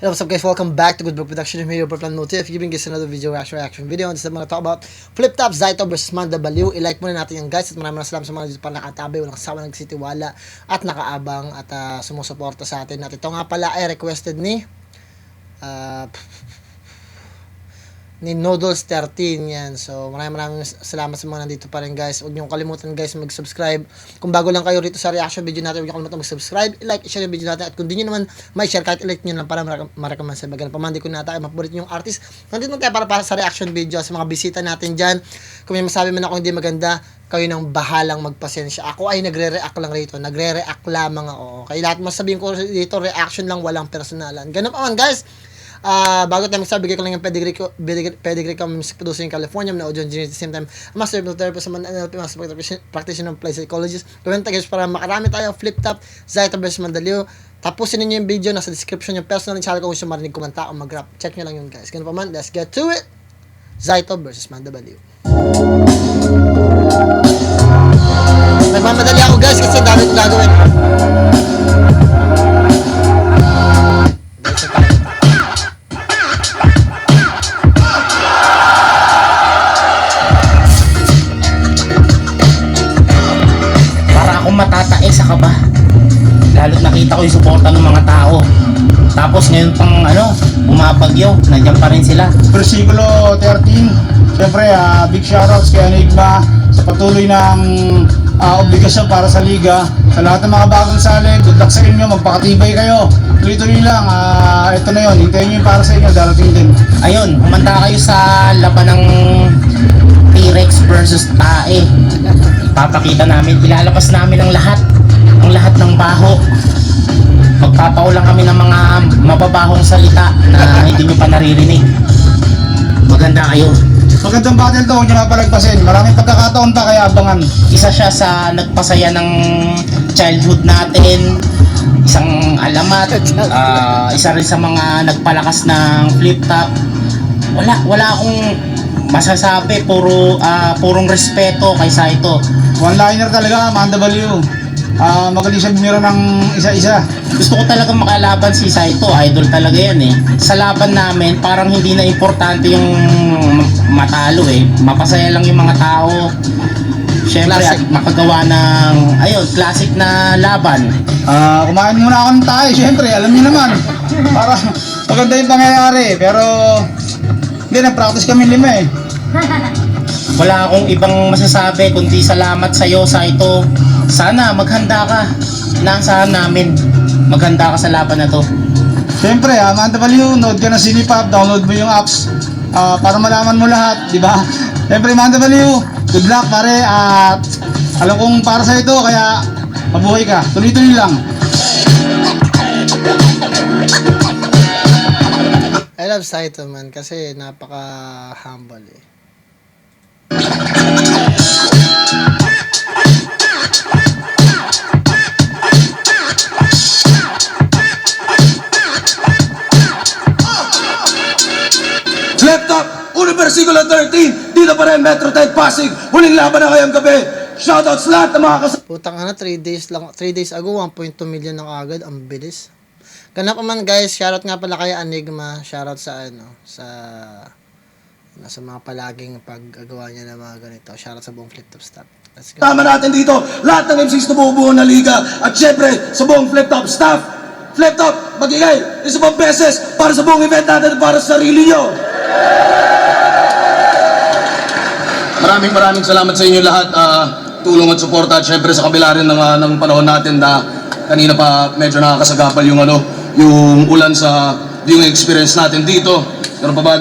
Hello, what's up guys? Welcome back to Good Book Production. I'm here, Plan Motif, giving guys another video reaction video. This is I'm gonna talk about Flip Top Zaito versus Manda Baliw. I-like muna natin yan guys at maraming salamat sa mga dito pa nakatabi, walang kasawa, nagsitiwala at nakaabang at sumusuporta sa atin. At ito nga pala ay requested ni Noodles 13 yan. So maraming salamat sa mga nandito pa rin guys. Huwag niyo kalimutan guys mag-subscribe. Kung bago lang kayo rito sa reaction video natin, huwag niyo kalimutan mag-subscribe, i-like, i-share yung video natin. At kung di niyo naman may share, kahit i-like niyo lang para ma-recommend sa bagan. Pamandi ko na tayo, mapaborit yung artist. Nandito tayo para sa reaction video sa mga bisita natin dyan. Kung may masabi man ako hindi maganda, kayo nang bahalang magpasensya. Ako ay nagre-react lang rito. Nagre-react lamang ako. Kaya lahat masabihin ko dito, reaction lang, walang personalan. Ganun pa man guys. Bago tayo magsabi, bigay ko lang yung pedigree ko music producer in California, na audio engineer at the same time master hypnotherapist, sa NLP, master practitioner of play psychologist. Comment guys para makarami tayo. Flip Top Zaito versus Manda Baliw. Tapusin niyo yung video, nasa description yung personal channel ko kung gusto marinig kumanta o mag-rap. Check nyo lang yun guys. Ganun pa man, let's get to it. Zaito versus Manda Baliw. Nagmamadali ako guys kasi dami kong gagawin. Matatae sa kaba, lalo't nakita ko yung suporta ng mga tao. Tapos ngayon pang bumabagyo, nandiyan pa rin sila. Versikulo 13, syempre big shoutouts kay Enigma sa patuloy ng obligasyon para sa liga. Sa lahat ng mga bagong sali, good luck sa inyo, magpakatibay kayo. Tuloy-tuloy lang, ito na yun, hintayin nyo yung para sa inyo, darating din. Ayun, humanda kayo sa laban ng T-Rex versus Tae. Papakita namin, ilalabas namin ang lahat ng baho. Magpapaulang kami ng mga mababahong salita na hindi nyo pa naririnig. Maganda kayo. Magandang battle to, huwag nyo mapalagpasin. Maraming pagkakataon pa, kaya abangan. Isa siya sa nagpasaya ng childhood natin, isang alamat, isa rin sa mga nagpalakas ng Flip Top. Wala akong masasabi, purong respeto kay Zaito. One-liner talaga, Manda Baliw. Magaling siya bumira ng isa-isa. Gusto ko talaga makalaban si Zaito, idol talaga yan eh. Sa laban namin, parang hindi na importante yung matalo eh. Mapasaya lang yung mga tao. Siyempre, at makagawa ng, classic na laban. Kumain muna ako ng tayo, siyempre, alam niyo naman. Para maganda yung pangyayari, pero hindi, nag-practice kami 5 eh. Wala akong ibang masasabi kundi salamat sa'yo, Zaito. Sana maghanda ka. Inaasahan namin maghanda ka sa laban na to. Siyempre, Manda Baliw, nood ka ng Cinepop, download mo yung apps para malaman mo lahat, di ba? Siyempre, Manda Baliw, good luck pare, at alam kong para sa ito, kaya mabuhay ka. Tuloy-tuloy lang. I love Zaito man kasi napaka-humble eh. Flip Top, Versikulo 13, dito pa rin Metro 10 Pasig, huling laban na ngayong gabi. Shoutouts lahat ng mga Putang 3 days lang, 3 days ago 1.2 million na agad, ang bilis. Ganap naman guys, shoutout nga pala kay Enigma, shoutout sa sa mga palaging paggagawa niya ng mga ganito. Shoutout sa buong Flip Top staff. Let's go. Tama natin dito, lahat ng MCs na bubuo na liga, at syempre sa buong Flip Top staff. Flip Top, magigay isa pang beses para sa buong event natin, para sa sarili nyo. Maraming salamat sa inyo lahat, tulong at suporta, at syempre sa kabila rin ng panahon natin na kanina pa medyo nakakasagapal yung ulan sa viewing experience natin dito. Pero pa ba,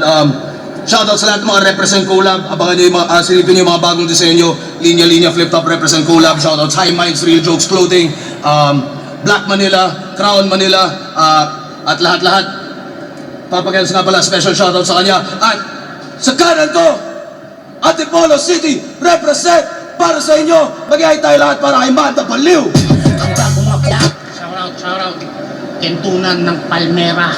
shoutout sa lahat ng mga represent collab, abangan nyo yung silipin nyo yung mga bagong disenyo, linya Flip Top represent collab, shoutouts High Minds, Real Jokes Clothing, Black Manila, Crown Manila, at lahat-lahat. Papagals nga pala, special shoutout sa kanya. At sa kanan ko, Antipolo City, represent para sa inyo. Mag-ihay tayo lahat para kay Manda Baliw. Ang bagong maplak. Shoutout. Kentunan ng Palmera.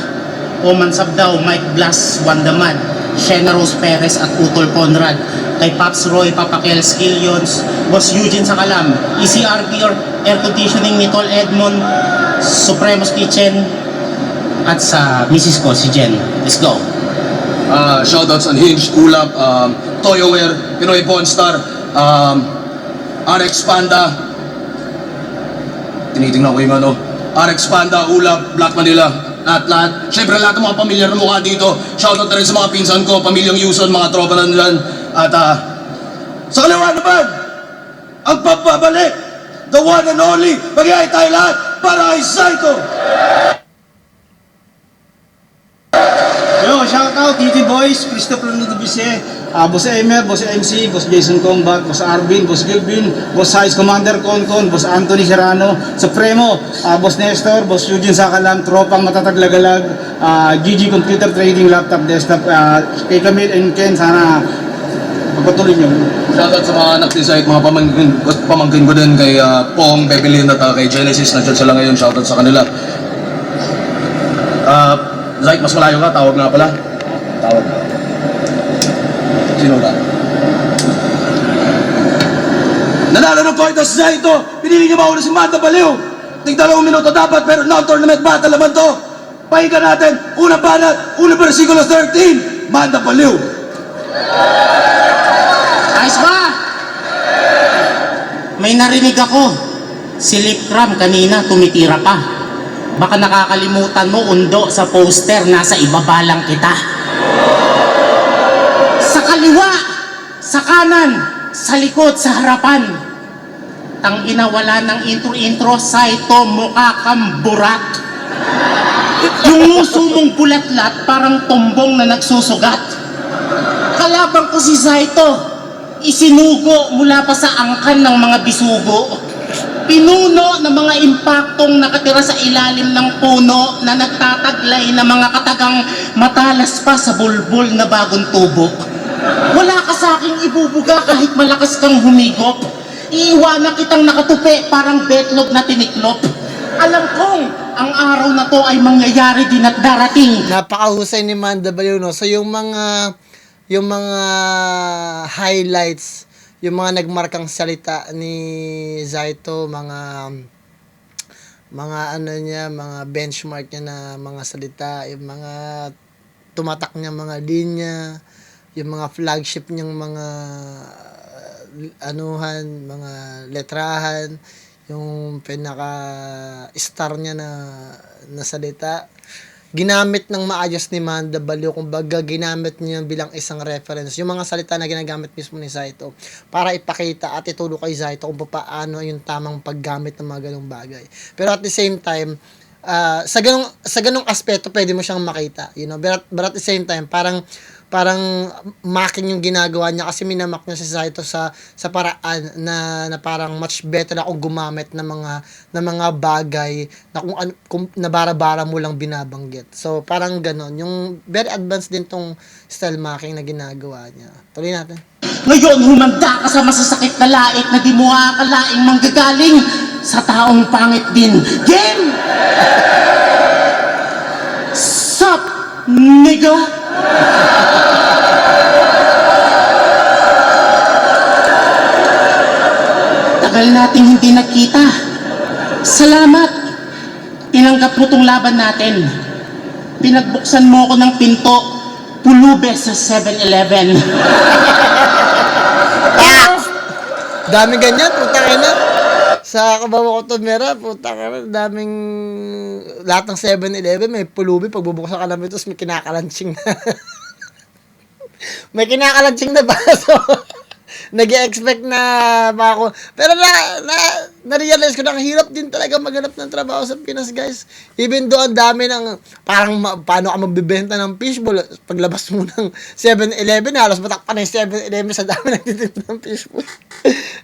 Oman Sabdaw, Mike Blas, Wandamad, Shena Rose Perez at Utol Conrad. Kay Paps Roy, Papakel, Skillions, Boss Eugene Sakalam, ECRP or Air Conditioning ni Tol Edmond, Supremos Kitchen, at sa misis ko, si Jen. Let's go. Shoutouts Unhinged, Ulap, Toyoware, Pinoy Pawn Star, RX Panda. Tinitingnan ko yung ano. RX Panda, Ulap, Black Manila, lahat. Siyempre lahat ng mga pamilyar na mukha dito. Shoutout na rin sa mga pinsan ko, pamilyang Yuson, mga tropa na nila. At sa kaliwa naman, ang pagpabalik, the one and only, mag-iay tayo lahat para kay Saito. Yo, shout out TT Boys, Christopher Nudubise, Boss Emer, Boss MC, Boss Jason Combat, Boss Arvin, Boss Gilvin, Boss Size Commander Concon, Boss Anthony Serrano, Supremo, Boss Nestor, Boss Eugene Sakalam, Tropang Matatagagalag, GG Computer Trading Laptop Desktop, kay Camille and Ken, sana magpatuloy nyo. Shoutout sa mga anak ni Zayt, mga pamangkin ko din kay Pong, Bebelin at kay Genesis, nandiyan sila ngayon. Shoutout sa kanila. Zayt, mas malayo ka, tawag nga pala. Tawag. Sino ka? Nanalo ng Toyota si Zayto, pinili niya mauna si Manda Baliw. Tig 2 minuto dapat, pero non-tournament battle naman to. Pakinggan natin, unang banat, unang versikulo 13, Manda Baliw. Ayos ba? May narinig ako. Si Lip Cram kanina tumitira pa. Baka nakakalimutan mo, undo sa poster, nasa ibaba lang kita. Sa kaliwa, sa kanan, sa likod, sa harapan. Tangina, wala ng intro-intro, Saito, mukha kang burat. Yung nguso mong bulatlat, parang tumbong na nagsusugat. Kalabang ko si Saito, isinugo mula pa sa angkan ng mga bisugo. Pinuno ng mga impaktong nakatira sa ilalim ng puno na nagtataglay ng mga katagang matalas pa sa bulbul na bagong tubo. Wala ka sa aking ibubuga kahit malakas kang humigop. Iiwanan kitang nakatupi parang betlog na tiniklop. Alam kong ang araw na to ay mangyayari din at darating. Napakahusay ni Manda Baliw, no? So yung mga highlights, yung mga nagmarkang salita ni Zayto, mga ano niya, mga benchmark niya na mga salita, yung mga tumatak niya mga linya, yung mga flagship niyang mga anuhan, mga letrahan, yung pinaka-star niya na salita. Ginamit ng maayos ni Manda Baliw, kumbaga ginamit niya bilang isang reference yung mga salita na ginagamit mismo ni Zayto para ipakita at ituro kay Zayto kung paano yung tamang paggamit ng mga ganung bagay. Pero at the same time, sa ganung aspeto pwede mo siyang makita, you know, but at the same time parang mocking yung ginagawa niya kasi minamak niya si Zayto sa paraan na parang much better ako gumamit ng mga bagay na kung nabara-bara mo lang binabanggit. So parang ganon, yung very advanced din tong style mocking na ginagawa niya. Tuloy natin. Ngayon, humanda ka sa masasakit na lait na di mo akalaing manggagaling sa taong pangit din. Game! Sup, nigga? Tagal nating hindi nakita. Salamat. Tinanggap mo tong laban natin. Pinagbuksan mo ako ng pinto. Pulubes sa 7-Eleven. Daming ganyan, puta ka na. Sa Kabawa ko Mera, puta ka na, daming, lahat ng 7-Eleven may pulubi, pagbubuksan ka namin, tapos may kinakalanching na. May kinakalanching na ba? So, nag-expect na ba ako. Pero na-realize ko na ang hirap din talaga maghanap ng trabaho sa Pinas, guys. Even though ang dami ng, parang paano ka magbibenta ng fishbowl, paglabas mo ng 7-Eleven, halos matakpan na yung 7-Eleven sa dami nagtitinda ng fishbowl.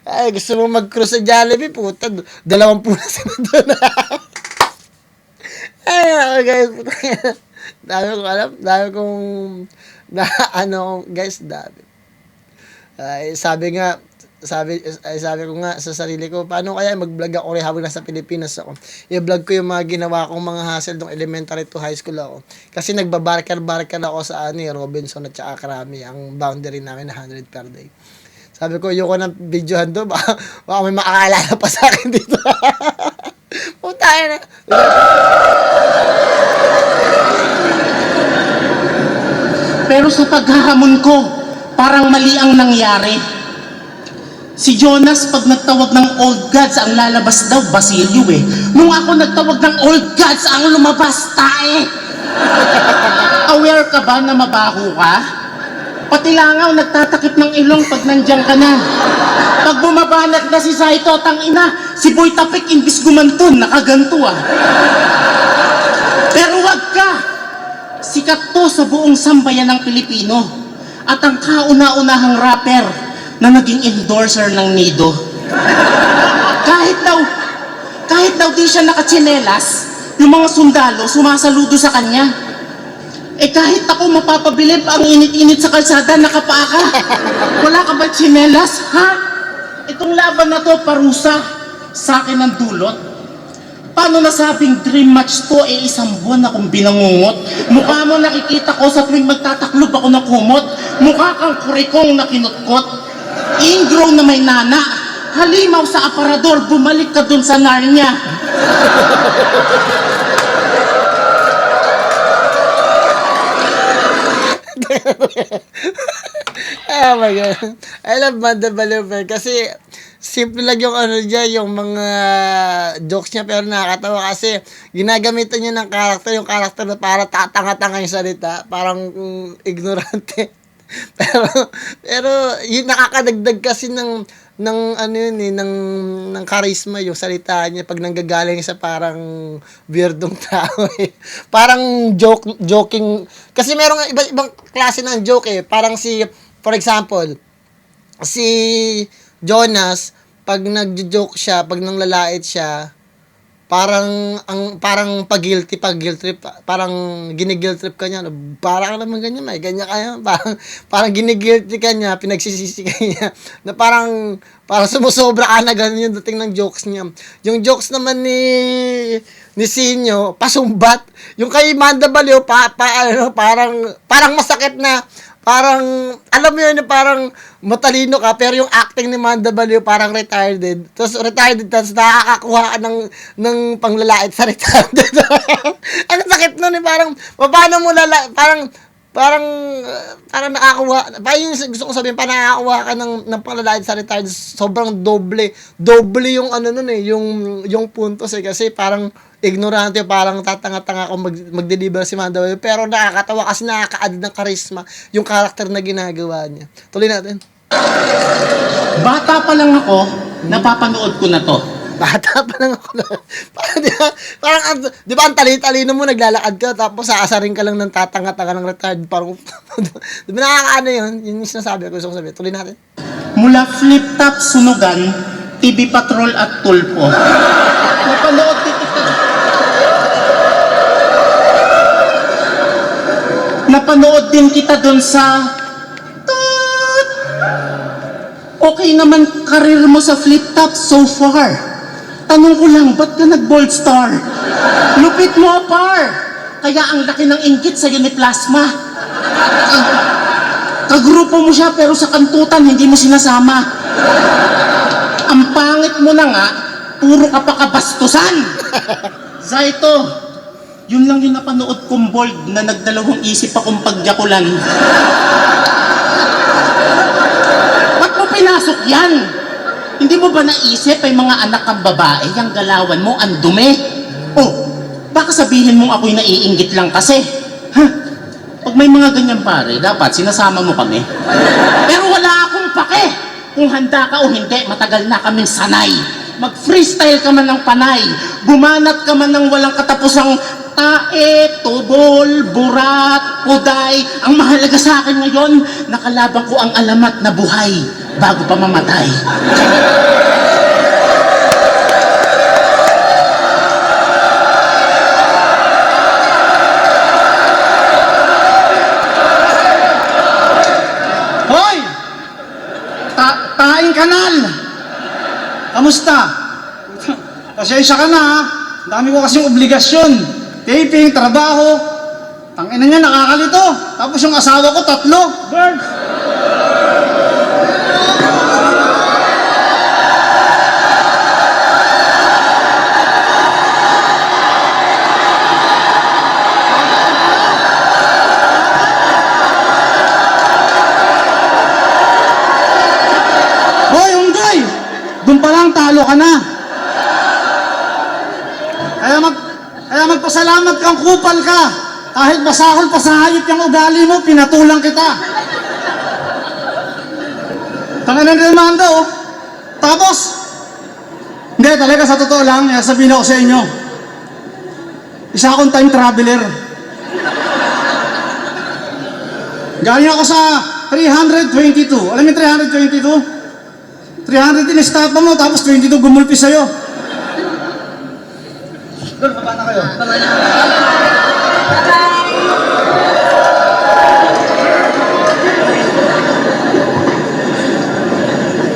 Ay, gusto mo mag-cruise sa Jollibee, puta, 20 na sila doon. Ay, guys, dami kong alam, dami kong, guys, dami. Sabi ko nga sa sarili ko, paano kaya mag-vlog ako rin habang nasa Pilipinas ako? I-vlog ko yung mga ginawa kong mga hassle nung elementary to high school ako. Kasi nagbabarkar ako sa Robinson at saka Krami, ang boundary namin na 100 per day. Sabi ko, yung ko ng videohan doon, baka may makakaalala pa sa akin dito. Puta na. sa paghahamon ko, parang mali ang nangyari. Si Jonas, pag nagtawag ng old gods, ang lalabas daw, Basilio eh. Nung ako nagtawag ng old gods, ang lumabas, tae. Aware ka ba na mabaho ka? Pati langaw, nagtatakip ng ilong pag nandiyan ka na. Pag bumabanat na si Saito, tangina, si Boy Tapik, imbis gumanton, nakaganto ah. Pero wag ka! Sikat to sa buong sambayan ng Pilipino. At ang kauna-unahang rapper na naging endorser ng Nido. Kahit daw di siya nakatsinelas, yung mga sundalo sumasaludo sa kanya. Eh kahit ako mapapabilib ang init-init sa kalsada, nakapaa ka. Wala ka ba tsinelas, ha? Itong laban na to, parusa sa akin ang dulot. Paano nasabing dream match to, isang buwan akong binangungot? Mukha mo nakikita ko sa tuwing magtataklob ako ng kumot. Mukha kang kurikong na kinutkot. Ingrow na may nana. Halimaw sa aparador, bumalik ka dun sa Narnia. Oh my God. I love Manda Baluper kasi simple lang yung ano dyan, yung mga jokes niya, pero nakakatawa kasi ginagamitan niya ng karakter, yung karakter na para tatanga-tanga yung salita, parang ignorante. pero yun nakakadagdag kasi ng ano yun eh, ng charisma yung salita niya pag nanggagaling sa parang weirdong tao eh. Parang joking. Kasi merong ibang klase ng joke eh. Parang for example, si Jonas, pag nagjo-joke siya, pag nanglalait siya, parang guilt trip, parang gini-guilt trip ka niya, parang naman ganyan, may ganyan kaya, parang gini-guilt ka niya, pinagsisisi ka niya, na parang sumusobra ka na ganun yung dating ng jokes niya. Yung jokes naman ni Sinyo, pasumbat. Yung kay Manda Baliw, parang masakit na, parang, alam mo yun, parang matalino ka, pero yung acting ni Manda Baliw parang retarded. Tapos nakakakuha ka ng panglalait sa retarded. Ang sakit nun eh, parang, paano mo parang nakakuha, parang yung gusto ko sabihin, parang nakakuha ka ng panglalait sa retarded, sobrang doble yung ano nun eh, yung puntos eh, kasi parang ignorante, parang tatanga-tanga kung mag-deliver si Manda Baliw, pero nakakatawa kasi nakaka-add ng charisma yung karakter na ginagawa niya. Tuloy natin. Bata pa lang ako, napapanood ko na to. Bata pa lang ako. Parang, di ba ang tali-talino mo, naglalakad ka, tapos aasarin ka lang ng tatanga-tanga ng retard. Parang, di ba nakakaano yun? Yun yung sinasabi ko, gusto ko sabihin. Tuloy natin. Mula flip-top sunugan, TV Patrol at Tulpo. Napanood din kita doon sa Toot! Okay naman karir mo sa flip-top so far. Tanong ko lang, ba't ka nag-bold star? Lupit mo, par! Kaya ang laki ng inggit sa Uniplasma. Kagrupo mo siya pero sa kantutan hindi mo sinasama. Ang pangit mo na nga, puro ka pa kabastusan. Zaito, yun lang yung napanood kong bold na nagdalawang isip akong pagyakulan. Ba't mo pinasok yan? Hindi mo ba naisip ay mga anak kang babae, yung galawan mo, ang dumi? Oh, baka sabihin mong ako'y naiinggit lang kasi. Pag may mga ganyan pare, dapat sinasama mo kami. Pero wala akong pake. Kung handa ka o hindi, matagal na kaming sanay. Mag-freestyle ka man ng panay. Bumanat ka man ng walang katapusang tae, tubol, burat, puday. Ang mahalaga sa akin ngayon, nakalaban ko ang alamat na buhay bago pa mamatay. Hoy! Taing kanal! Kamusta? Pasensya ka na ha. Dami ko kasing obligasyon. Taping, trabaho. Tangina niya, nakakalito. Tapos yung asawa ko, 3. Birds! salamat kang kupal ka. Kahit basahol pa sa hayop yung ugali mo, pinatulang kita. Tangan ng demanda, oh. Tapos, hindi, talaga sa totoo lang, sabihin ako sa inyo, isa akong time traveler. Galing ako sa 322. Alam mo yung 322? 300 in-stop mo, tapos 22 gumulpi sa'yo. Doon, baba na kayo.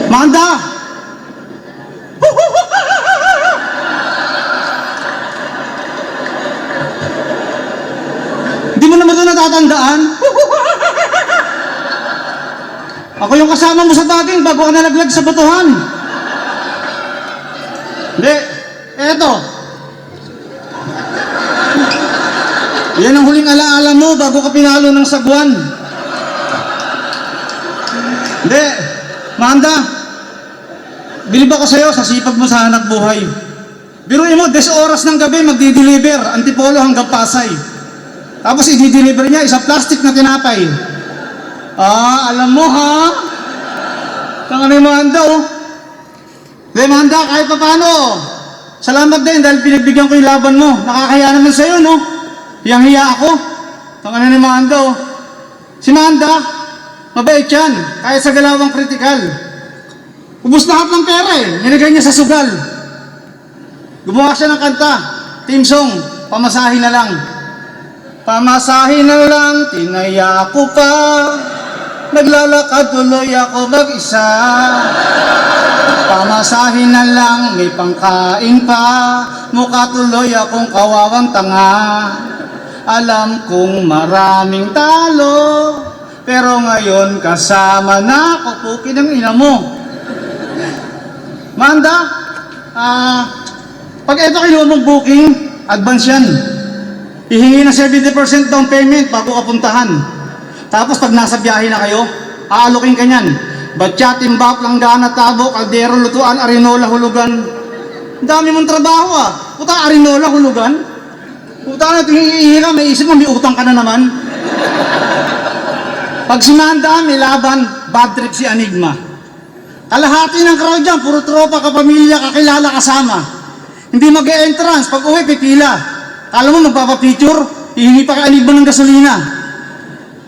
Manda! Hindi mo naman ito natatandaan? Ako yung kasama mo sa dating bago ka nalaglag sa batuhan. Hindi, eto. Yan ang huling alaala mo bago ka pinalo ng sagwan. Hindi, Manda, bilib ako sa'yo sa sipag mo sa hanap buhay. Biruin mo, 10 oras ng gabi magdi-deliver, Antipolo hanggang Pasay. Tapos i-deliver niya isang plastic na tinapay. Alam mo ha? Kang ano yung Manda, oh. Hindi, Manda, kahit pa paano. Salamat din dahil pinagbigyan ko yung laban mo. Nakakaya naman sa'yo, no? Hiyang-hiya ako. Kang ano ni Manda, oh. Si Manda, mabait yan, kahit sa galawang kritikal. Ubus lahat ng pera eh, nilagay niya sa sugal. Gumawa siya ng kanta, team song, pamasahin na lang. Pamasahin na lang, tinaya ko pa. Naglalakad tuloy ako mag-isa. Pamasahin na lang, may pangkain pa. Mukha tuloy akong kawawang tanga. Alam kong maraming talo, pero ngayon kasama na ako. Pukin ang ina mo. Manda, pag ito kinuha mong booking, advance yan. Ihingi na 70% down payment bago ka puntahan. Tapos pag nasa biyahe na kayo, aalukin ka niyan. Batya, timbap, langgana, tabo, kaldero, lutuan, arinola, hulugan. Ang dami mong trabaho ah. Puta, arinola, hulugan. Puta, hihingi ka, may isip mo, may utang ka na naman. Pag si Manda, may laban, bad trip si Enigma. Kalahati ng crowd dyan, puro tropa, kapamilya, kakilala, kasama. Hindi mag-e-entrance, pag uwi, pipila. Kala mo magpapapicture, hihingi pa kay Enigma ng gasolina.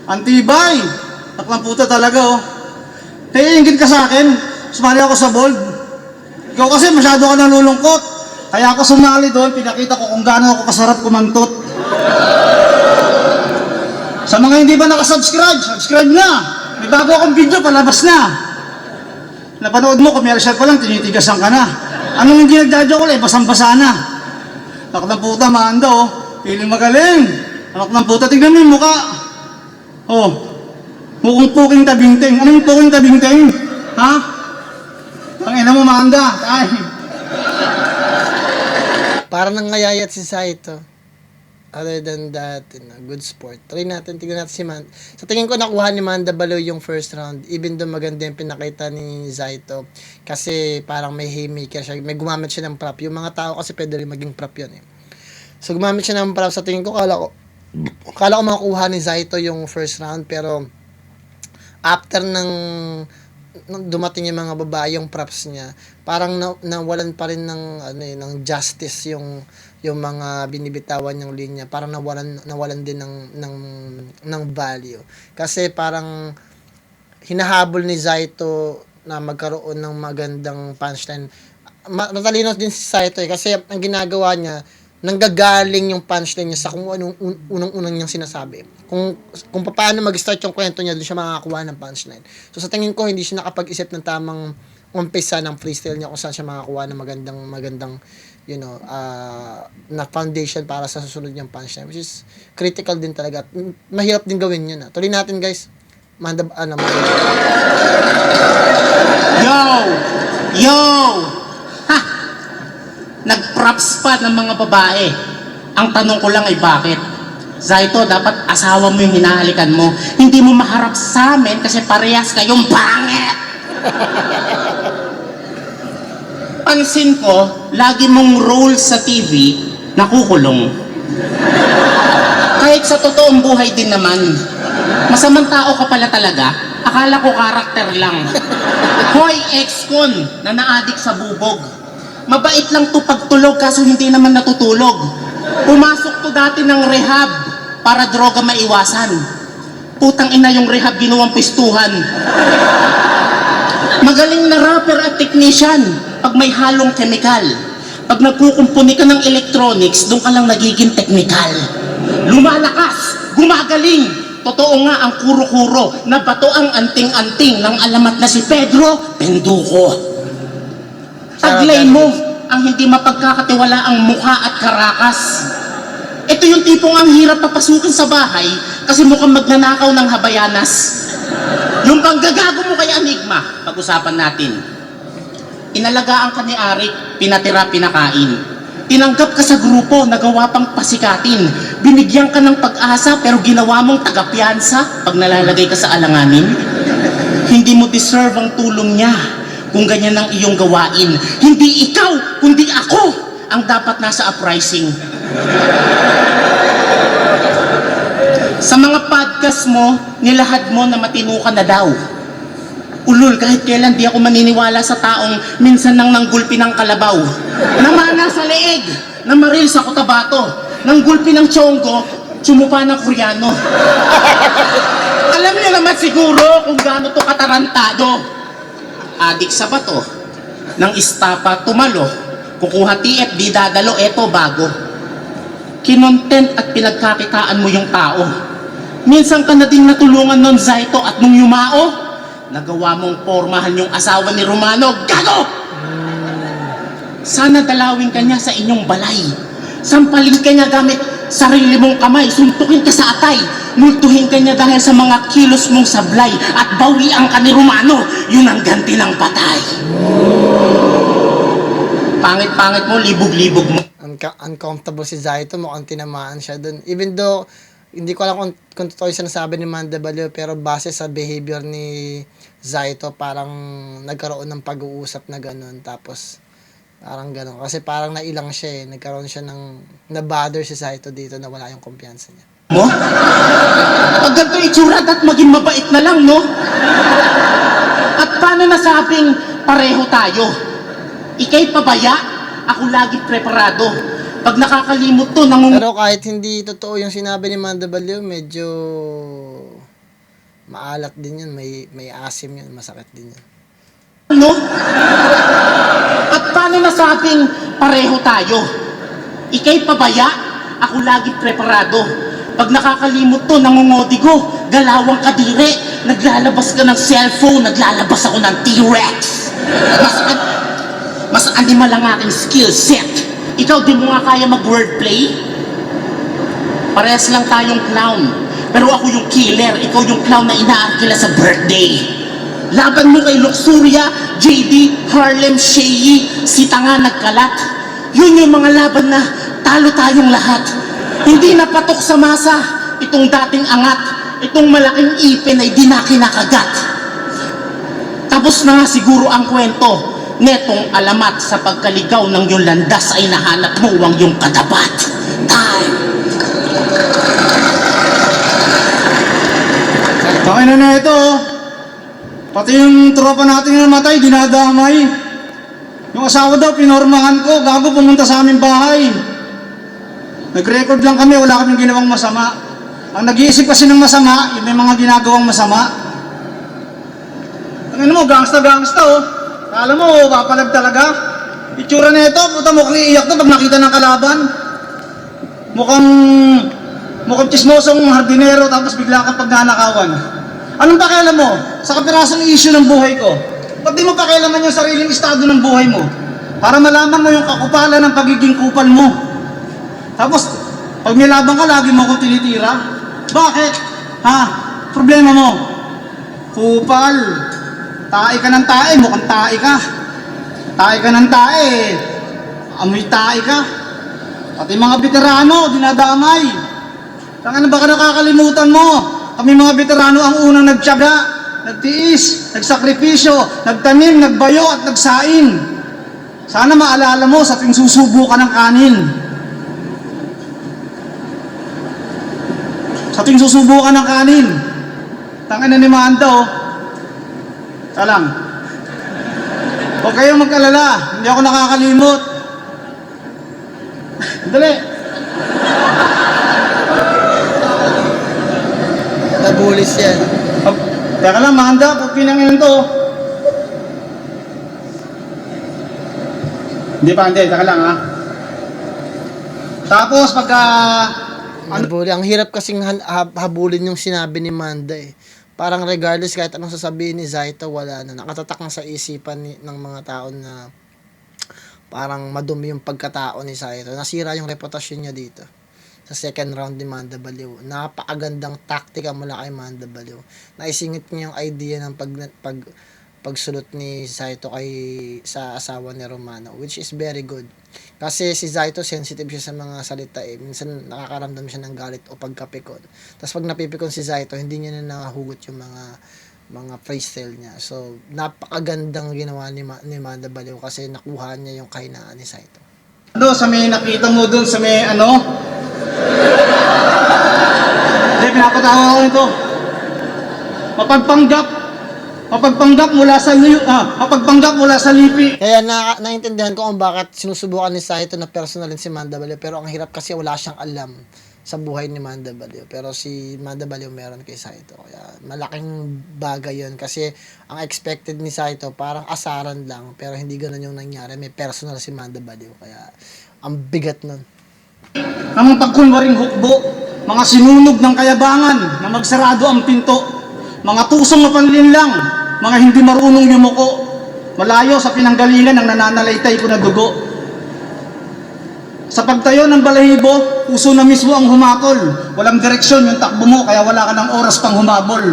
Antibay, taklang puta talaga oh. Naiingit ka sa akin, sumali ako sa bold. Ikaw kasi masyado ka nalulungkot. Kaya ako sumali doon, pinakita ko kung gaano ako kasarap kumantot. Sa mga hindi ba nakasubscribe, subscribe na. May bago akong video, palabas na. Napanood mo, commercial pa lang, tinitigasan ka na. Anong hindi nagdadyo ko lang, basang-basa na. Anak ng puta, Manda, oh. Piling magaling. Anak ng puta, tignan mo yung mukha. Oh, mukhang puking tabingting. Ano yung puking tabingting? Ha? Ang ina mo, Manda. Ay. Para nang ngayayat si Saito. Other than that, good sport. Try natin, tignan natin si Manda. Sa tingin ko, nakuha ni Manda Balo yung first round. Even though maganda yung pinakita ni Saito. Kasi parang may haymaker siya. May gumamit siya ng prop. Yung mga tao kasi pwede rin maging prop yun eh. So gumamit siya ng prop. Sa tingin ko, kala ko makuha ni Saito yung first round. Pero after nung dumating yung mga babae, yung props niya, parang nawalan pa rin ng justice yung mga binibitawan niyang linya. Parang nawalan din ng value. Kasi parang hinahabol ni Saito na magkaroon ng magandang punchline. Matalino din si Saito eh, kasi ang ginagawa niya, nanggagaling yung punchline niya sa kung anong unang niyang sinasabi. Kung paano mag-start yung kwento niya, doon siya makakakuha ng punchline. So sa tingin ko, hindi siya nakapag-isip ng tamang umpisa ng freestyle niya kung saan siya makakuha ng magandang na foundation para sa susunod niyang punchline, which is critical din talaga. At mahirap din gawin yun. Tuloy natin, guys. Yo! Ha! Nag-props pa ng mga babae. Ang tanong ko lang ay bakit? Saito, dapat asawa mo yung hinahalikan mo. Hindi mo maharap sa amin kasi parehas kayong pangit. Pansin ko, lagi mong role sa TV, nakukulong. Kahit sa totoong buhay din naman, masamang tao ka pala talaga, akala ko karakter lang. Hoy, ex-con na naadik sa bubog. Mabait lang to pagtulog kaso hindi naman natutulog. Pumasok to dati ng rehab para droga maiwasan. Putang ina yung rehab ginawang pistuhan. Magaling na rapper at technician pag may halong chemical. Pag nagkukumpuni ka ng electronics, doon ka lang nagiging technical. Lumalakas, gumagaling. Totoo nga ang kuro-kuro na bato ang anting-anting ng alamat na si Pedro Penduko. Taglay mo ang hindi mapagkakatiwala ang mukha at karakas. Ito yung tipong ang hirap papasukin sa bahay kasi mukhang magnanakaw ng habayanas. Yung panggagago mo kay Enigma, pag-usapan natin. Inalagaan ka ni Arik, pinatira, pinakain. Tinanggap ka sa grupo, nagawa pang pasikatin. Binigyan ka ng pag-asa pero ginawa mong taga-piyansa pag nalalagay ka sa alanganin. Hindi mo deserve ang tulong niya kung ganyan ang iyong gawain. Hindi ikaw, kundi ako ang dapat nasa uprising. Sa mga podcast mo, nilahad mo na matino ka na daw. Ulul, kahit kailan di ako maniniwala sa taong minsan nang nanggulpi ng kalabaw. Namana sa leeg, namaril sa Cotabato, nanggulpi ng Chongo, tsumupa ng Koreano. Alam niyo naman siguro kung gaano to katarantado. Adik sa bato, ng istapa tumalo, kukuha TF di dadalo, eto bago. Kinontent at pinagkakitaan mo yung tao. Minsan ka na din natulungan nun Zaito at nung yumao, nagawa mong pormahan yung asawa ni Romano. Gago! Sana dalawin ka niya sa inyong balay. Sampalin ka niya gamit sarili mong kamay. Suntukin ka sa atay. Multuhin ka niya dahil sa mga kilos mong sablay. At bawian ka ni Romano. Yun ang ganti ng patay. Pangit-pangit mo, libog-libog mo. Uncomfortable si Zaito, mukhang tinamaan siya dun. Even though, hindi ko alam kung totoo yung sinasabi ni Mandabalo, pero base sa behavior ni Zaito, parang nagkaroon ng pag-uusap na gano'n. Tapos, parang gano'n. Kasi parang nailang siya eh. Nagkaroon siya ng, na-bother si Zaito dito na wala yung kumpiyansa niya. Mo? Pag ganito itsura at maging mabait na lang, no? At paano nasabing pareho tayo? Ika'y pabaya, ako lagi preparado. Pag nakakalimot to, Pero kahit hindi totoo yung sinabi ni Mandabalo, medyo maalat din yun. May asim yun. Masakit din yun. no? At paano nasabing pareho tayo? Ika'y pabaya, ako lagi preparado. Pag nakakalimot to, nangungodigo, galawang kadire, naglalabas ka ng cellphone, naglalabas ako ng T-Rex. Mas animal ang aking skill set. Ikaw, di mo nga kaya mag-wordplay? Parehas lang tayong clown. Pero ako yung killer, ikaw yung clown na inaarkila sa birthday. Laban mo kay Luxuria, JD, Harlem, Shei, si Tanga nagkalat. Yun yung mga laban na talo tayong lahat. Hindi napatok sa masa, itong dating angat, itong malaking ipin ay di na kinakagat. Tapos na nga siguro ang kwento. Netong alamat sa pagkaligaw ng iyong landas ay nahanap mo ang iyong katapat. Time! Tangina na ito, pati yung tropa natin na namatay, dinadamay. Yung asawa daw, pinormahan ko, gago pumunta sa aming bahay. Nag-record lang kami, wala kaming ginawang masama. Ang nag-iisip kasi ng masama, yung may mga ginagawang masama. Tangina mo, gangsta-gangsta oh. Alam mo, papalag talaga. Itsura na ito, puta mukhang iiyak to pag nakita ng kalaban. Mukhang chismosong hardinero tapos bigla kang pagnanakawan. Anong pakialam mo sa kapirasong issue ng buhay ko? Ba't di mo pakialaman yung sariling estado ng buhay mo? Para malaman mo yung kakupalan ng pagiging kupal mo. Tapos, pag may labang ka, lagi mo akong tinitira. Bakit? Ha? Problema mo? Kupal. Tae ka ng tae, mukhang tae ka. Tae ka ng tae, amoy tae ka. Pati mga veterano, dinadamay. Ano ba ka nakakalimutan mo? Kami mga veterano ang unang nagtiyaga, nagtiis, nagsakripisyo, nagtanim, nagbayo at nagsain. Sana maalala mo sa tuwing susubo ka ng kanin. Sa tuwing susubukan ng kanin. Tangin na ni Manda, oh. Salang. Huwag kayong magkalala. Hindi ako nakakalimot. Dali. Nabulis yan. Teka lang, Manda. Pag pinangin to. Hindi pa, hindi. Teka lang, ha. Tapos, pagka... Nabuli. Ang hirap kasing habulin yung sinabi ni Manda eh. Parang regardless kahit anong sasabihin ni Zaito, wala na. Nakatatak na sa isipan ng mga tao na parang madumi yung pagkatao ni Zaito. Nasira yung reputasyon niya dito. Sa second round ni Manda Baliw. Napakagandang taktika mula kay Manda Baliw. Naisingit niya yung idea ng pagsulot ni Zaito sa asawa ni Romano, which is very good. Kasi si Zaito sensitive siya sa mga salita eh. Minsan nakakaramdam siya ng galit o pagkapikon. Tapos pag napipikon si Zaito, hindi niya na nahugot yung mga freestyle niya. So, napakagandang ginawa ni Manda Baliw kasi nakuha niya yung kahinaan ni Zaito. Ano, sa may nakita mo dun, sa may ano? Hindi, pinapatawa ko nito. Mapagpanggap mula sa lipi. Kaya naintindihan ko kung bakit sinusubukan ni Zaito na personalin si Manda Baliw. Pero ang hirap kasi wala siyang alam sa buhay ni Manda Baliw. Pero si Manda Baliw meron kay Zaito. Kaya malaking bagay yun. Kasi ang expected ni Zaito parang asaran lang. Pero hindi ganun yung nangyari. May personal si Manda Baliw. Kaya ang bigat nun. Ng pagkunwaring hukbo, mga sinunog ng kayabangan na magsarado ang pinto. Mga tusong na panlinlang, mga hindi marunong yumuko, malayo sa pinanggalingan ng nananalaytay ko na dugo. Sa pagtayo ng balahibo, puso na mismo ang humatol. Walang direksyon yung takbo mo, kaya wala ka ng oras pang humabol.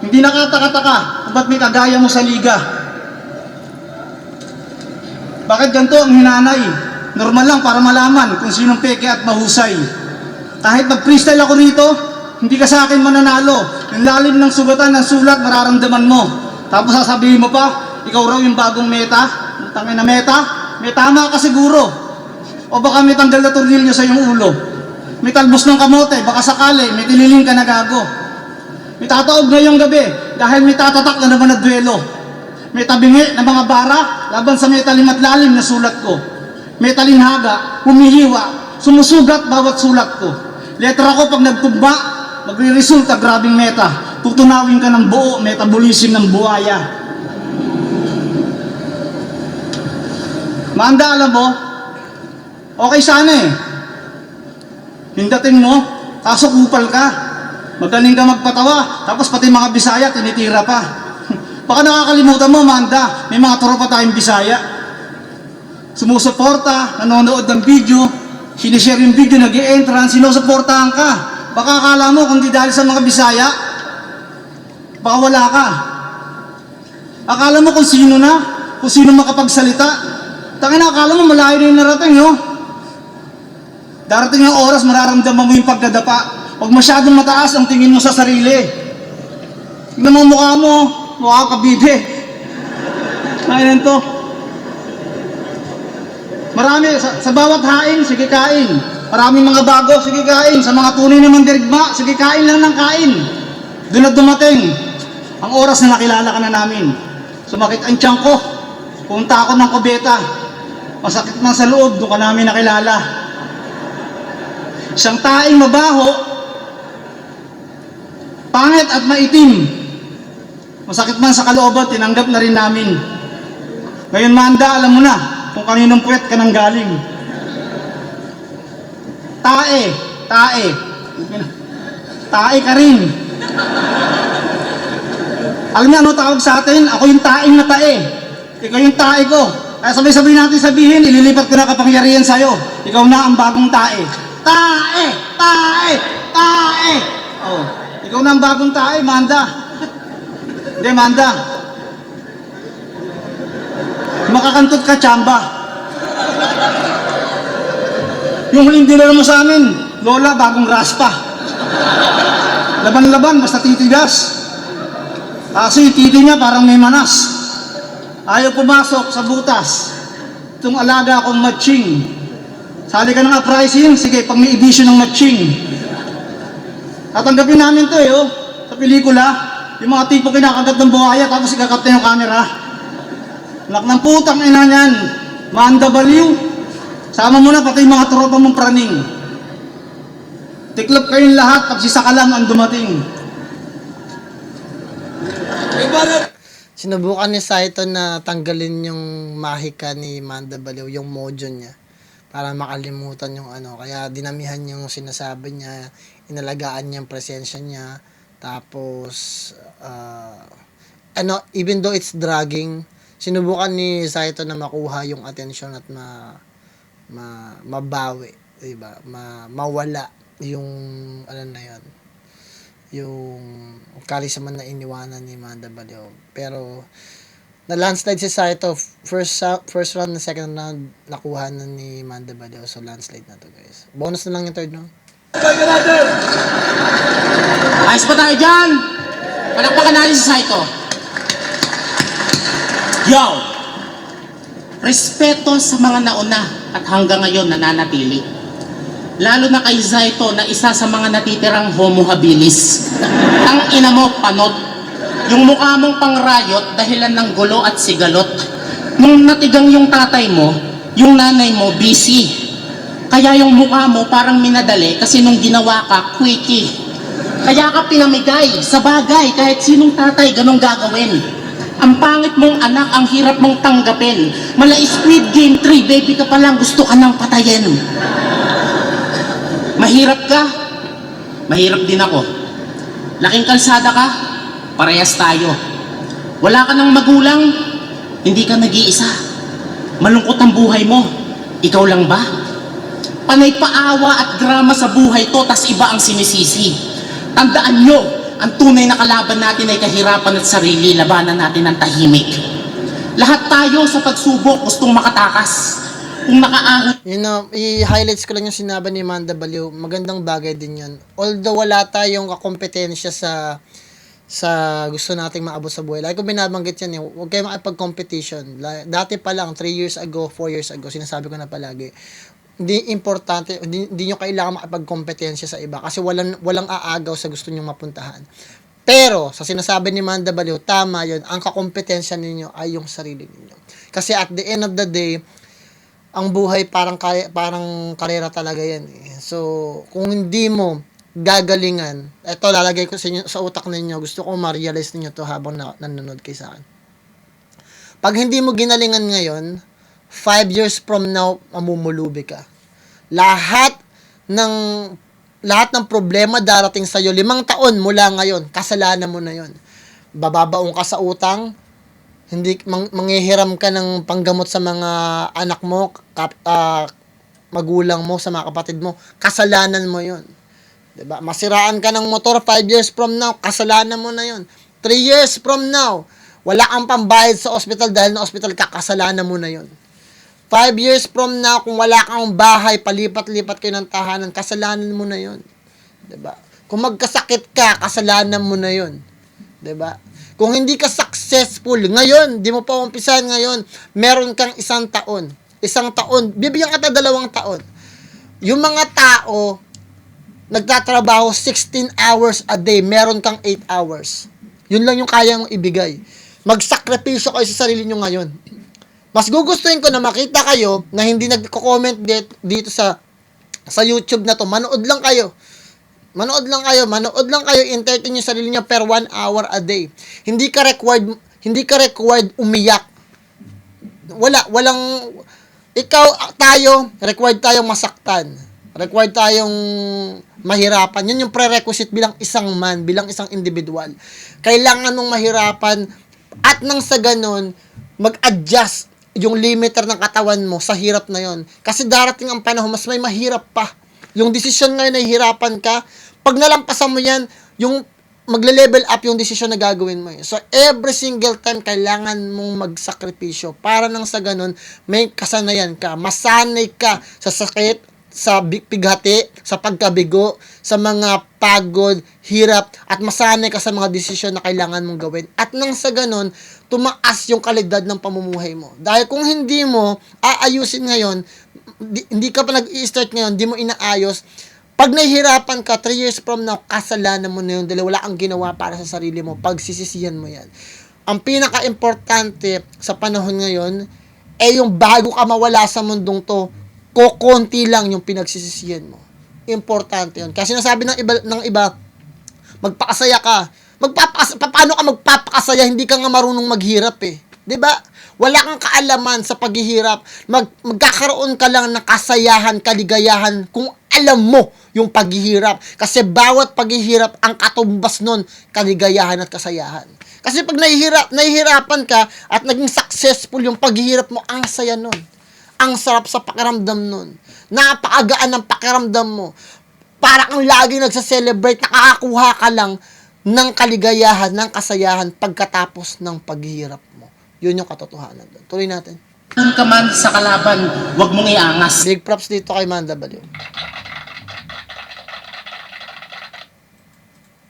Hindi nakataka-taka kung ba't may kagaya mo sa liga. Bakit ganito ang hinanay? Normal lang para malaman kung sinong peke at mahusay. Kahit mag-freestyle ako rito, hindi ka sa akin mananalo. Yung lalim ng sugatan ng sulat, mararamdaman mo. Tapos sasabihin mo pa, ikaw raw yung bagong meta. Ang tangin na meta? May tama ka siguro. O baka may tanggal na tornilyo sa iyong ulo. May talbos ng kamote, baka sakali, may tililing ka na gago. May tataog ngayong gabi, dahil may tatatak na naman na duelo. May tabingi na mga bara, laban sa may talim at lalim na sulat ko. May talinhaga, humihiwa, sumusugat bawat sulat ko. Letra ko pag nagtugma, magre-resulta grabing meta. Tutunawin ka ng buo, metabolism ng buhaya. Manda, alam mo, okay sana eh. Hindating mo, kaso kupal ka. Magaling ka magpatawa, tapos pati mga Bisaya tinitira pa. Baka nakakalimutan mo, Manda, may mga tropa tayong Bisaya. Sumusuporta, nanonood ng video, sinishare yung video, nag-i-entrance, sinusuportahan ka. Baka akala mo kung di dahil sa mga Bisaya, baka wala ka. Akala mo kung sino na, kung sino makapagsalita. Tangina, akala mo malayo na yung narating, no? Darating ang oras, mararamdaman mo yung pagdadapa. Huwag masyadong mataas ang tingin mo sa sarili. Tingnan mo mukha mo, mukha ka bibe. Kailan to? Marami, sa bawat hain, sige kain. Maraming mga bago, sige kain. Sa mga tunay na mandirigma, sige kain lang ng kain. Doon na dumating ang oras na nakilala ka na namin. Sumakit ang tiyan ko. Punta ako ng kubeta. Masakit man sa loob, doon ka namin nakilala. Isang taing mabaho, pangit at maitim. Masakit man sa kalooban, tinanggap na rin namin. Ngayon, Manda, alam mo na kung kaninong puwet ka nang galing. Tae ka rin. Alam niyo ano tawag sa atin? Ako yung taing na tae. Ikaw yung tae ko. Kaya sabay-sabay natin sabihin, ililipat ko na kapangyarihan sa'yo. Ikaw na ang bagong tae. Tae! Oh, ikaw na ang bagong tae, Manda. Hindi, Manda. Makakantot ka, Chamba. Yung huling dinala mo sa amin, Lola, bagong raspa. Laban-laban, basta titigas. Kasi yung titi niya parang may manas. Ayaw pumasok sa butas. Itong alaga akong matching. Sali ka ng uprising, sige, pag may edition ng matching. Tatanggapin namin to oh. Sa pelikula, yung mga tipo kinakagat ng buhaya tapos ikakat na yung camera. Anak ng putang ina niyan. Manda baliw. Sama mo na pati yung mga tropa mong praning. Tiklop kayong lahat, pagsisaka lang ang dumating. Sinubukan ni Saito na tanggalin yung mahika ni Manda Baliw, yung mojo niya, para makalimutan yung ano. Kaya dinamihan yung sinasabi niya, inalagaan niya yung presensya niya. Tapos, even though it's dragging, sinubukan ni Saito na makuha yung attention at mabawi, diba? Mawala yung na yun, yung karisma na iniwanan ni Manda Baliw. Pero na landslide si Saito, first round na second round nakuha na ni Manda Baliw, so landslide na to guys. Bonus na lang yung third round. Ayos pa tayo dyan! Palakpakan natin si Saito. Yo! Respeto sa mga nauna at hanggang ngayon nananatili. Lalo na kay Saito na isa sa mga natitirang homo habilis. Ang ina mo, panot. Yung mukha mong pangrayot dahilan ng gulo at sigalot. Nung natigang yung tatay mo, yung nanay mo busy. Kaya yung mukha mo parang minadali kasi nung ginawa ka, quickie. Kaya ka pinamigay sa bagay kahit sinong tatay ganong gagawin. Ang pangit mong anak, ang hirap mong tanggapin. Mala Squid Game 3, baby ka pa lang, gusto ka nang patayin. Mahirap ka, mahirap din ako. Laking kalsada ka, parehas tayo. Wala ka ng magulang, hindi ka nag-iisa. Malungkot ang buhay mo, ikaw lang ba? Panay paawa at drama sa buhay to, tas iba ang sinisisi. Tandaan nyo, ang tunay na kalaban natin ay kahirapan at sarili, labanan natin ang tahimik. Lahat tayo sa pagsubok gustong makatakas. Kung nakaahon, I-highlights ko lang yung sinabi ni Manda Baliw. Magandang bagay din yun. Although wala tayong kakompetensya sa gusto nating maabot sa buhay. Like kung binabanggit yan, huwag kayo makipag-competition. Dati pa lang, 3 years ago, 4 years ago, sinasabi ko na palagi, hindi importante, hindi nyo kailangan makipag-competensya sa iba kasi walang aagaw sa gusto nyo mapuntahan. Pero, sa sinasabi ni Manda Baliw, tama yun, ang kakompetensya ninyo ay yung sarili ninyo. Kasi at the end of the day, ang buhay parang karera talaga yan eh. So, kung hindi mo gagalingan, eto lalagay ko sa utak ninyo, gusto ko ma-realize ninyo to habang nanonood kayo sa akin. Pag hindi mo ginalingan ngayon, 5 years from now, mamumulubi ka. Lahat ng problema darating sa'yo, 5 taon mula ngayon, kasalanan mo na yon. Bababaong ka sa utang, hindi manghihiram ka ng panggamot sa mga anak mo, magulang mo, sa mga kapatid mo, kasalanan mo yon. Diba? Masiraan ka ng motor 5 years from now, kasalanan mo na yon. 3 years from now, wala kang pambayad sa ospital dahil na ospital ka, kasalanan mo na yon. 5 years from now, kung wala kang bahay, palipat-lipat kayo ng tahanan, kasalanan mo na yon. Diba? Kung magkasakit ka, kasalanan mo na yon. Diba? Kung hindi ka successful ngayon, di mo pa umpisahan ngayon, meron kang 1 taon. 1 taon, bibigyan ka 2 taon. Yung mga tao, nagtatrabaho 16 hours a day, meron kang 8 hours. Yun lang yung kaya mong ibigay. Magsakripisyo kayo sa sarili nyo ngayon. Mas gugustuhin ko na makita kayo na hindi nagko-comment dito sa YouTube na to. Manood lang kayo, entertain yung sarili niyo per 1 hour a day. Hindi ka required umiyak. Required tayong masaktan. Required tayong mahirapan. Yun yung prerequisite bilang isang man, bilang isang individual. Kailangan mong mahirapan at nang sa ganun, mag-adjust yung limiter ng katawan mo sa hirap na yon. Kasi darating ang panahon, mas may mahirap pa. Yung desisyon ngayon na hihirapan ka, pag nalampasan mo yan, yung magle-level up yung desisyon na gagawin mo. So, every single time, kailangan mong magsakripisyo para nang sa ganun, may kasanayan ka. Masanay ka sa sakit, sa pighati, sa pagkabigo, sa mga pagod, hirap, at masanay ka sa mga desisyon na kailangan mong gawin. At nang sa ganun, tumaas yung kalidad ng pamumuhay mo. Dahil kung hindi mo aayusin ngayon, hindi ka pa nag-i-start ngayon, hindi mo inaayos, Pag nahihirapan ka, 3 years from now, kasalanan mo na yun dahil wala kang ginawa para sa sarili mo. Pagsisisihan mo yan. Ang pinaka-importante sa panahon ngayon, yung bago ka mawala sa mundong to, kukunti lang yung pinagsisisihan mo. Importante yun. Kasi sinasabi ng iba, magpakasaya ka. Paano ka magpapakasaya? Hindi ka nga marunong maghirap eh. 'Di ba? Wala kang kaalaman sa paghihirap. Magkakaroon ka lang ng kasayahan, kaligayahan kung alam mo yung paghihirap. Kasi bawat paghihirap ang katumbas nun, kaligayahan at kasayahan. Kasi pag nahihirapan ka at naging successful yung paghihirap mo, ang saya nun. Ang sarap sa pakiramdam nun. Napakagaan ng pakiramdam mo. Para kang lagi nagsa-celebrate, nakakakuha ka lang ng kaligayahan, ng kasayahan pagkatapos ng paghihirap mo. Yun yung katotohanan doon. Tuloy natin. Kung ka man sa kalaban, huwag mong iangas. Big props dito kay Manda Baliw.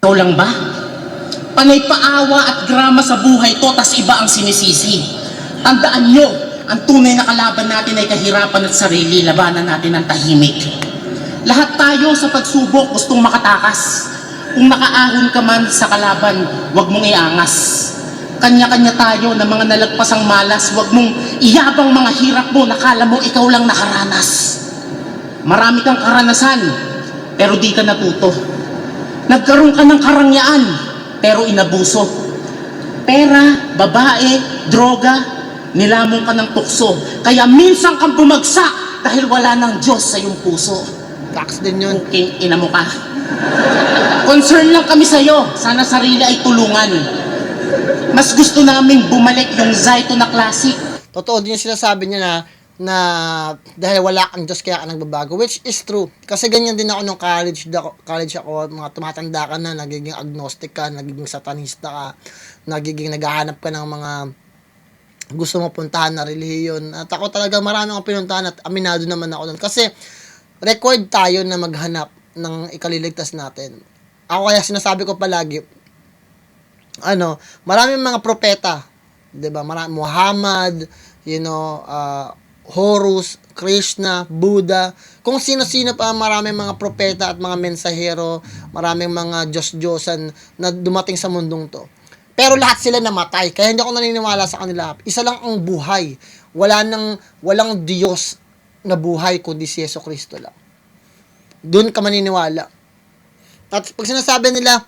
Ikaw lang ba? Panay paawa at drama sa buhay to, tas iba ang sinisisi. Tandaan nyo, ang tunay na kalaban natin ay kahirapan at sarili, labanan natin ang tahimik. Lahat tayo sa pagsubok gustong makatakas. Kung nakaahon ka man sa kalaban, huwag mong iangas. Kanya-kanya tayo na mga nalagpasang malas, huwag mong iyabang mga hirap mo, nakala mo ikaw lang nakaranas. Marami kang karanasan, pero di ka natuto. Nagkaroon ka ng karangyaan, pero inabuso. Pera, babae, droga, nilamon ka ng tukso. Kaya minsan kang bumagsak dahil wala ng Diyos sa iyong puso. Tax din yun. Ina mo ka. Concern lang kami sa'yo. Sana sarili ay tulungan. Mas gusto namin bumalik yung Zaito na classic. Totoo din yung sinasabi niya na dahil wala kang Diyos kaya ka nagbabago, which is true. Kasi ganyan din ako nung college ako, mga tumatanda ka na, nagiging agnostic ka, nagiging satanista ka, nagiging naghahanap ka ng mga gusto mo puntahan na relihiyon. At ako talaga marami akong pinuntahan at aminado naman ako doon. Kasi record tayo na maghanap ng ikaliligtas natin. Ako kaya sinasabi ko palagi, maraming mga propeta, 'di ba? Muhammad, Horus, Krishna, Buddha, kung sino-sino pa, maraming mga propeta at mga mensahero, maraming mga Diyos-Diyosan na dumating sa mundong to. Pero lahat sila namatay, kaya hindi ako naniniwala sa kanila. Isa lang ang buhay. Walang Diyos na buhay kundi si Jesucristo lang. Doon ka maniniwala. At pag sinasabi nila,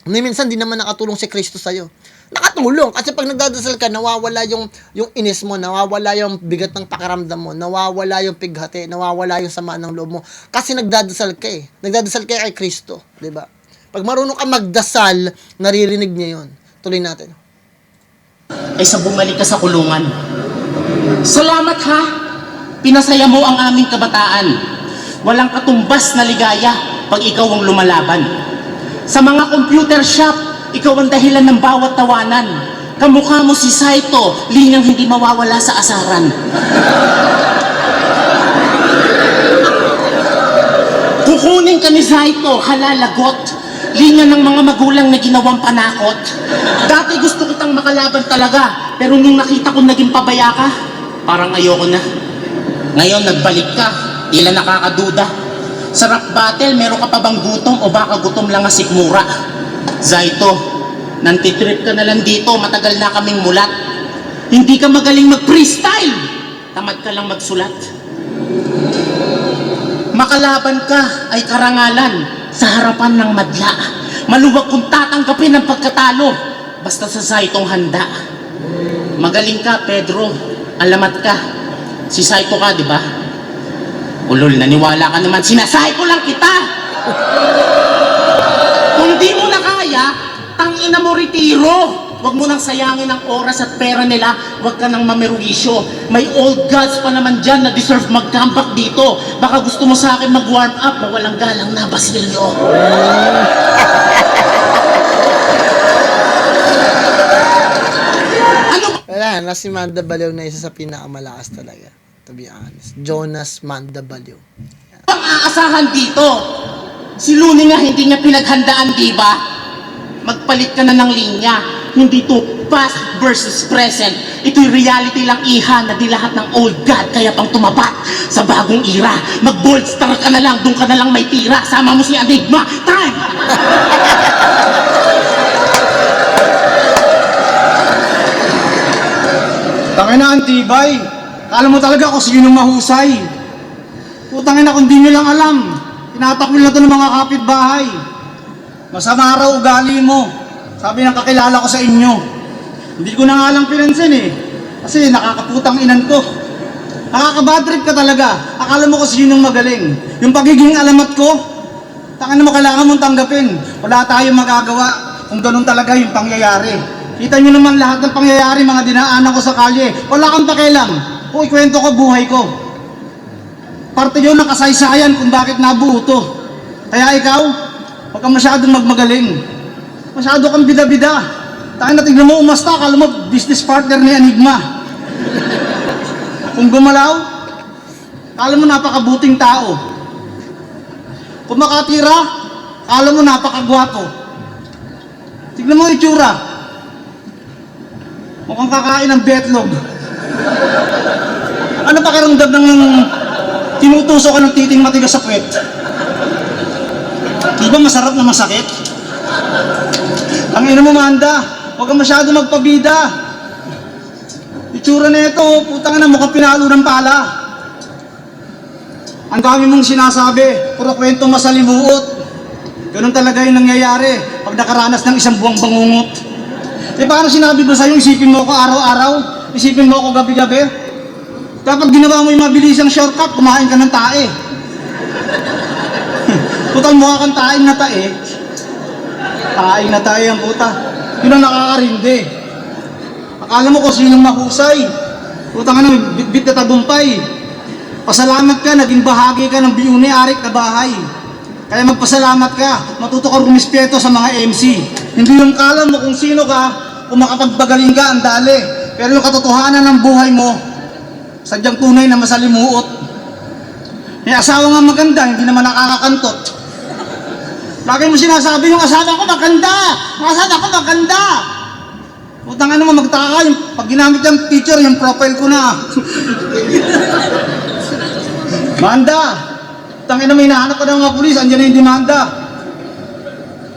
minsan di naman nakatulong si Kristo sa'yo. Nakatulong. Kasi pag nagdadasal ka, nawawala yung inis mo, nawawala yung bigat ng pakiramdam mo, nawawala yung pighati, nawawala yung sama ng loob mo. Kasi nagdadasal ka eh. Nagdadasal ka kay Kristo. Diba? Pag marunong ka magdasal, naririnig niya yun. Tuloy natin. Ay sa bumalik ka sa kulungan. Salamat ha! Pinasaya mo ang aming kabataan. Walang katumbas na ligaya pag ikaw ang lumalaban. Sa mga computer shop, ikaw ang dahilan ng bawat tawanan. Kamukha mo si Saito, linyang hindi mawawala sa asaran. Kukunin ka ni Saito, halalagot. Linya ng mga magulang na ginawang panakot. Dati gusto kitang makalaban talaga, pero nung nakita ko naging pabaya ka, parang ayoko na. Ngayon nagbalik ka, tila nakakaduda. Sa rap battle, meron ka pa bang gutom o baka gutom lang ang sikmura? Zaito, nantitrip ka na lang dito, matagal na kaming mulat. Hindi ka magaling mag-freestyle, tamad ka lang magsulat. Makalaban ka ay karangalan sa harapan ng madla. Maluwag kung tatanggapin ang pagkatalo, basta sa Zaitong handa. Magaling ka, Pedro, alamat ka. Si Saito ka, di ba? Ulol, naniwala ka naman, sinasay ko lang kita! Kung di mo na kaya, tangina mo retiro! Huwag mo nang sayangin ang oras at pera nila, huwag ka nang mameruisyo. May old gods pa naman dyan na deserve mag-comeback dito. Baka gusto mo sa akin mag-warm up na walang galang na Basilio. Wala na, si Manda Baliw na isa sa pinakamalakas talaga. To be honest. Jonas Manda Baliw. Ang aasahan dito, si Luni nga hindi niya pinaghandaan, di ba? Magpalit ka na ng linya. Hindi to past versus present. Ito'y reality lang, iha, na di lahat ng old god kaya pang tumapat sa bagong era. Mag-bold star ka na lang, doon ka na lang may tira. Sama mo si Enigma. Time! Tangin na, Antibay. Kala mo talaga kung sino mahusay. Putangin na, kung di nyo lang alam. Tinatakwil na to ng mga kapitbahay. Masama raw ugali mo. Sabi ng kakilala ko sa inyo. Hindi ko na nga lang pinansin eh. Kasi nakakaputang inan ko. Nakakabadrip ka talaga. Akala mo kung sinong magaling. Yung pagiging alamat ko, tangin mo, kailangan mong tanggapin. Wala tayong magagawa kung ganun talaga yung pangyayari. Kita nyo naman lahat ng pangyayari, mga dinaanan ko sa kalye. Wala kang pakialam. Kung ikwento ko buhay ko. Parte yun ng kasaysayan kung bakit nabuo to. Kaya ikaw, huwag kang masyadong magmagaling. Masyado kang bida-bida. Tayo na tignan mo, umasta, akala mo business partner ni Enigma. Kung gumalaw, akala mo napakabuting tao. Kung makatira, akala mo napakagwapo. Tignan mo yung itsura. Mukhang kakain ng betlog. Ano pakiramdam ng tinutuso ka ng titing matigas sa puwet? Di ba masarap na masakit? Ang ina mo, Manda, huwag kang masyado magpabida. Itsura na ito, putang na, mukhang pinalo ng pala. Ang dami mong sinasabi, puro kwento masalimuot. Ganun talaga yung nangyayari pag nakaranas ng isang buwang bangungot. Eh paano sinabi ko sa'yo, isipin mo ako araw-araw, isipin mo ako gabi-gabi? Kapag ginawa mo yung mabilisang shortcut, kumain ka ng tae. Putal mukha kang taing na tae. Taing na tae ang puta. Yun ang nakakarindi. Akala mo kung sinong mahusay. Puta ka na, bit-bit na tagumpay. Pasalamat ka, naging bahagi ka ng biyuni-arik na bahay. Kaya magpasalamat ka, matuto ka rumispeto sa mga MC. Hindi yung kala mo kung sino ka, kung makapagbagaling ka, ang dali. Pero yung katotohanan ng buhay mo, sadyang tunay na masalimuot. May asawa nga maganda, hindi naman nakakakantot. Lagi mo sinasabi, yung asawa ko maganda! Yung asawa ko maganda! Utang ano mo, magtaka ka, yung, pag ginamit yung picture, yung profile ko na. Manda! Tangina, may hinahanap ka ng mga pulis, andyan na yung demanda.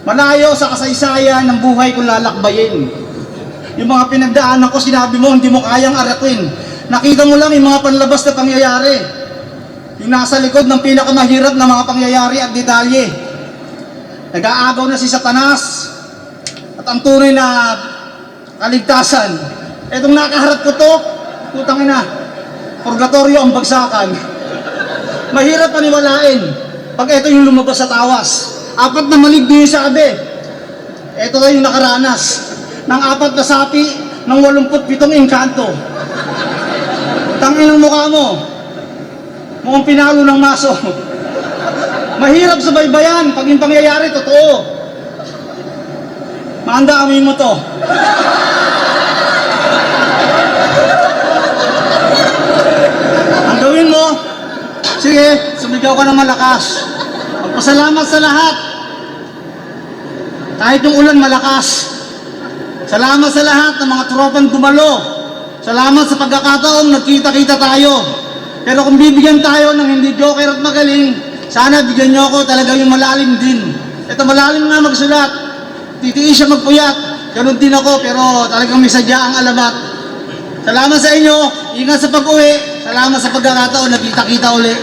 Malayo sa kasaysayan ng buhay kung lalakbayin. Yung mga pinagdaanan ko, sinabi mo, hindi mo kayang arakwin. Nakita mo lang yung mga panlabas na pangyayari. Yung nasa likod ng pinakamahirap na mga pangyayari at detalye. Nag-aagaw na si Satanas. At ang tunay na kaligtasan. Etong nakaharap ko to, putang ina, purgatorio ang bagsakan. Mahirap paniwalain pag ito yung lumabas sa tawas. 4 na maligno yung sabi. Ito na yung nakaranas ng 4 na sapi ng 87 engkanto. Tangin ang mukha mo. Mukhang pinalo ng maso. Mahirap subaybayan pag yung pangyayari totoo. Manda, amoy mo to. Ang gawin mo, sige, sumigaw ka ng malakas. Magpasalamat sa lahat. Kahit yung ulan malakas. Salamat sa lahat ng mga tropang dumalo. Salamat sa pagkakataong nagkita-kita tayo. Pero kung bibigyan tayo ng hindi joker at magaling, sana bigyan nyo ako talaga yung malalim din. Ito malalim nga magsulat. Titiis siya magpuyat. Ganun din ako, pero talagang may sadya ang alamat. Salamat sa inyo. Ingat sa pag-uwi. Salamat sa pagkakataon. Nagkita-kita uli.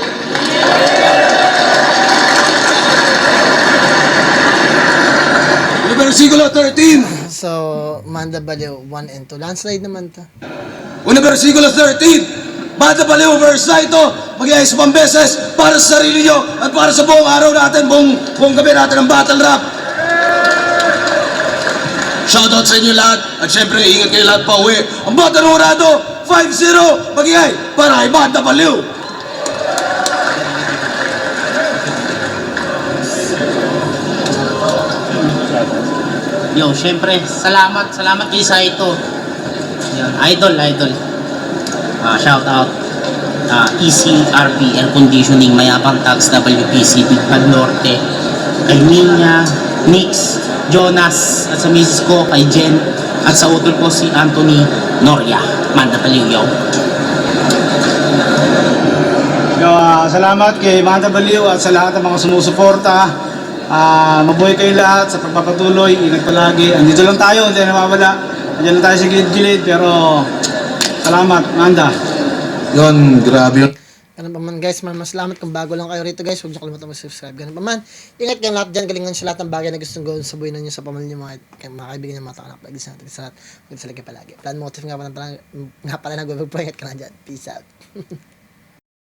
Versikulo 13. So, Manda Baliw 1 and 2. Landslide naman to. Una versikulo 13. Manda Baliw verse na ito, mag-iayos pang beses para sa sarili nyo at para sa buong araw natin, buong gabi natin ng battle rap. Shoutout sa inyo lahat at syempre ingat kayo lahat pa uwi. Ang Bata ng Urado 5-0 mag-iay para kay Manda Baliw. Yo, syempre, salamat kay Saito. Yan, idol. Shout out. ECRP Air Conditioning, Mayapang Tags, WPC, Big Pad Norte, kay Minya, Nix, Jonas, at sa misis ko, kay Jen, At sa utol po si Anthony Noria. Manda Paligaw. Salamat kay Manda Baliw at sa lahat ng mga sumusuporta. Mabuhay kayo lahat sa pagpapatuloy. Ingat palagi. Andito lang tayo, hindi na nawawala. Andiyan lang tayo sa gilid-gilid. Pero salamat, Manda. Yun, grabe yun. Ganun pa man guys, maraming salamat kung bago lang kayo rito guys, huwag niyo kalimutan mag-subscribe. Ganun pa man, ingat kayong lahat dyan, galingan sa lahat ng bagay na gustong gawin sa buhay ninyo, sa pamilya niyo, mga kaibigan niyo, mga taon, palagi sa natin sa lahat, huwag sa lagi palagi. Plan motive nga pala, nag-vlog po, ingat ka na dyan, peace out.